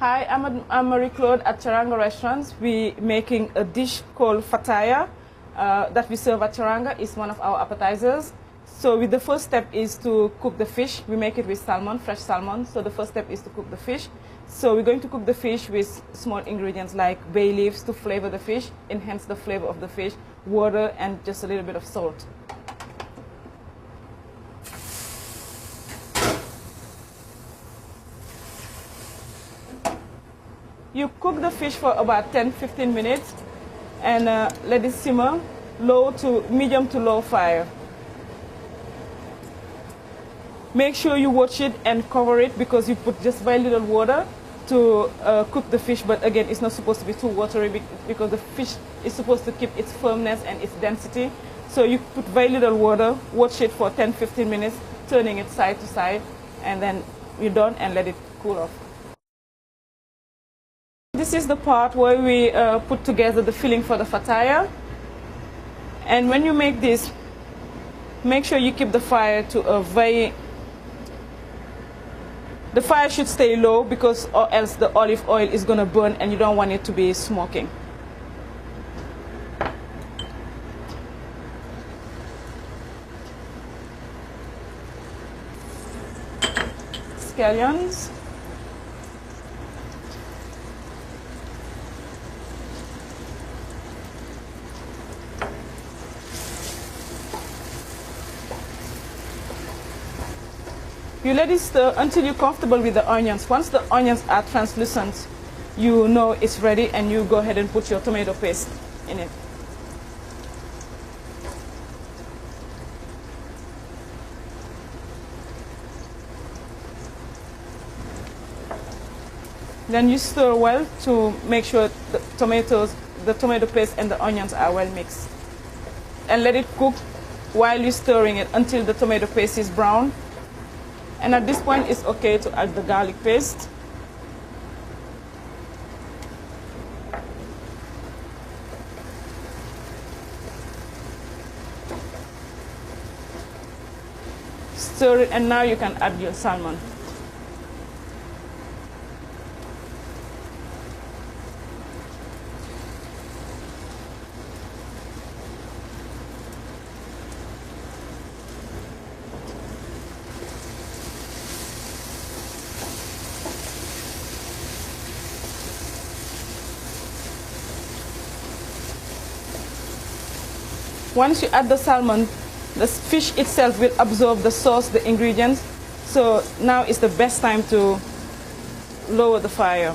Hi, I'm Marie-Claude at Teranga restaurants. We're making a dish called Fataya that we serve at Teranga. It's one of our appetizers. So the first step is to cook the fish. We make it with salmon, fresh salmon. So the first step is to cook the fish. So we're going to cook the fish with small ingredients like bay leaves to flavor the fish, enhance the flavor of the fish, water, and just a little bit of salt. You cook the fish for about 10-15 minutes and let it simmer, medium to low fire. Make sure you watch it and cover it because you put just very little water to cook the fish, but again, it's not supposed to be too watery because the fish is supposed to keep its firmness and its density. So you put very little water, watch it for 10-15 minutes, turning it side to side, and then you're done and let it cool off. This is the part where we put together the filling for the fataya. And when you make this, make sure you keep the fire to a the fire should stay low because or else the olive oil is going to burn and you don't want it to be smoking. Scallions. You let it stir until you're comfortable with the onions. Once the onions are translucent, you know it's ready and you go ahead and put your tomato paste in it. Then you stir well to make sure the tomato paste and the onions are well mixed. And let it cook while you're stirring it until the tomato paste is brown. And at this point, it's okay to add the garlic paste. Stir it, and now you can add your salmon. Once you add the salmon, the fish itself will absorb the sauce, the ingredients. So now is the best time to lower the fire.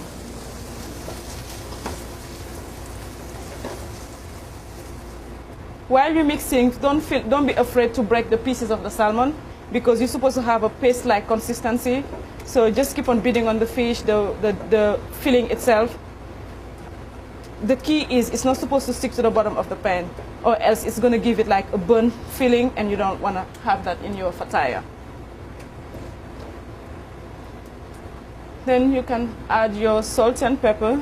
While you're mixing, don't be afraid to break the pieces of the salmon because you're supposed to have a paste-like consistency. So just keep on beating on the fish, the filling itself. The key is it's not supposed to stick to the bottom of the pan or else it's going to give it like a burnt feeling and you don't want to have that in your fataya. Then you can add your salt and pepper.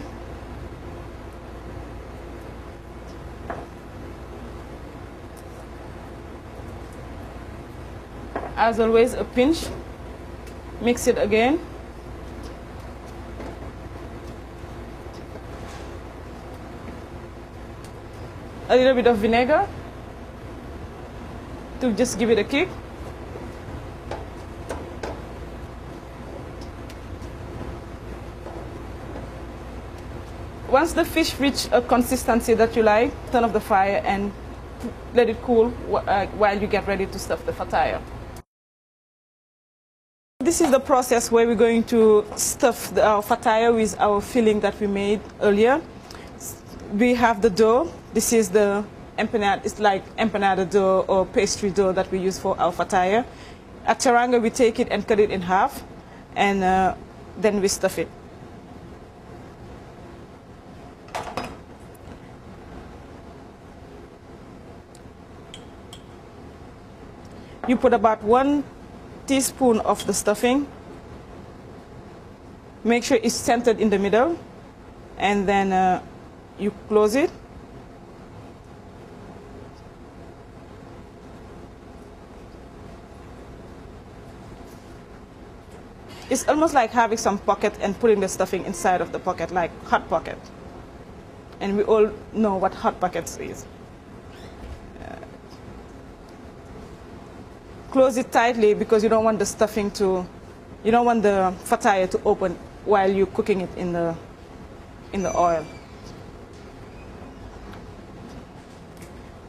As always, a pinch. Mix it again. A little bit of vinegar to just give it a kick. Once the fish reaches a consistency that you like, turn off the fire and let it cool while you get ready to stuff the fataya. This is the process where we're going to stuff our fataya with our filling that we made earlier. We have the dough. This is the empanada. It's like empanada dough or pastry dough that we use for our fataya. At Teranga, we take it and cut it in half, and then we stuff it. You put about 1 teaspoon of the stuffing. Make sure it's centered in the middle, and then you close it. It's almost like having some pocket and putting the stuffing inside of the pocket, like hot pocket. And we all know what hot pockets is. Close it tightly because you don't want the stuffing to, you don't want the fataya to open while you're cooking it in the oil.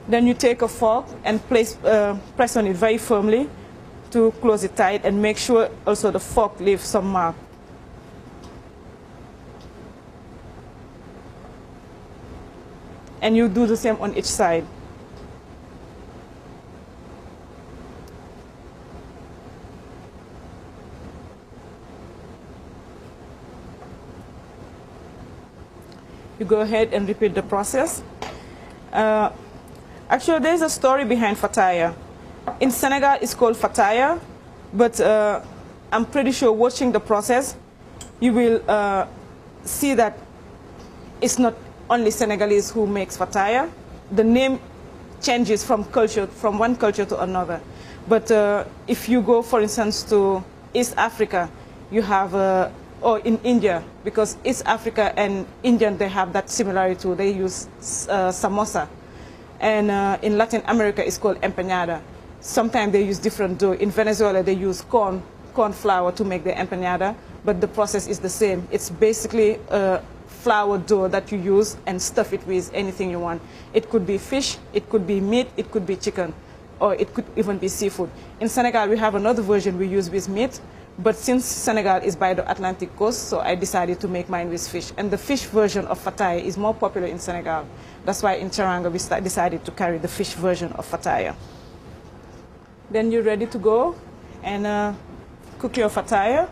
Then you take a fork and press on it very firmly to close it tight, and make sure also the fork leaves some mark. And you do the same on each side. You go ahead and repeat the process. Actually, there's a story behind fataya. In Senegal, it's called fataya, but I'm pretty sure watching the process, you will see that it's not only Senegalese who makes fataya. The name changes from one culture to another. But if you go, for instance, to East Africa, you have, or in India, because East Africa and Indian, they have that similarity too. They use samosa. And in Latin America, it's called empanada. Sometimes they use different dough. In Venezuela, they use corn flour to make the empanada, but the process is the same. It's basically a flour dough that you use and stuff it with anything you want. It could be fish, it could be meat, it could be chicken, or it could even be seafood. In Senegal, we have another version we use with meat, but since Senegal is by the Atlantic coast, so I decided to make mine with fish. And the fish version of fataya is more popular in Senegal. That's why in Teranga we decided to carry the fish version of fataya. Then you're ready to go and cook your fataya.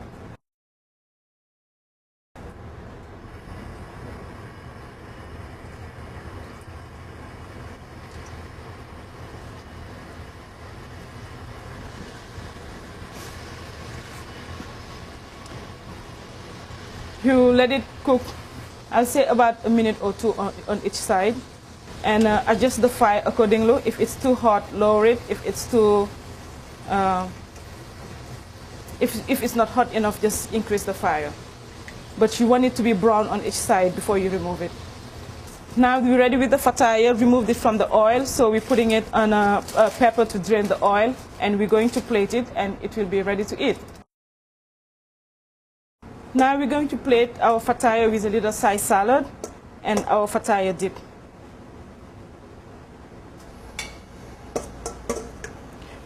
You let it cook, I'll say about a minute or two on each side, and adjust the fire accordingly. If it's too hot, lower it. If it's too, if it's not hot enough, just increase the fire. But you want it to be brown on each side before you remove it. Now we're ready with the fataya. Removed it from the oil, so we're putting it on a pepper to drain the oil, and we're going to plate it, and it will be ready to eat. Now we're going to plate our fataya with a little side salad and our fataya dip.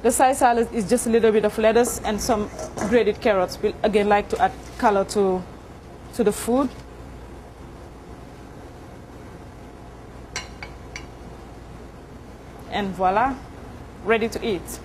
The side salad is just a little bit of lettuce and some grated carrots. We again like to add color to the food. And voila, ready to eat.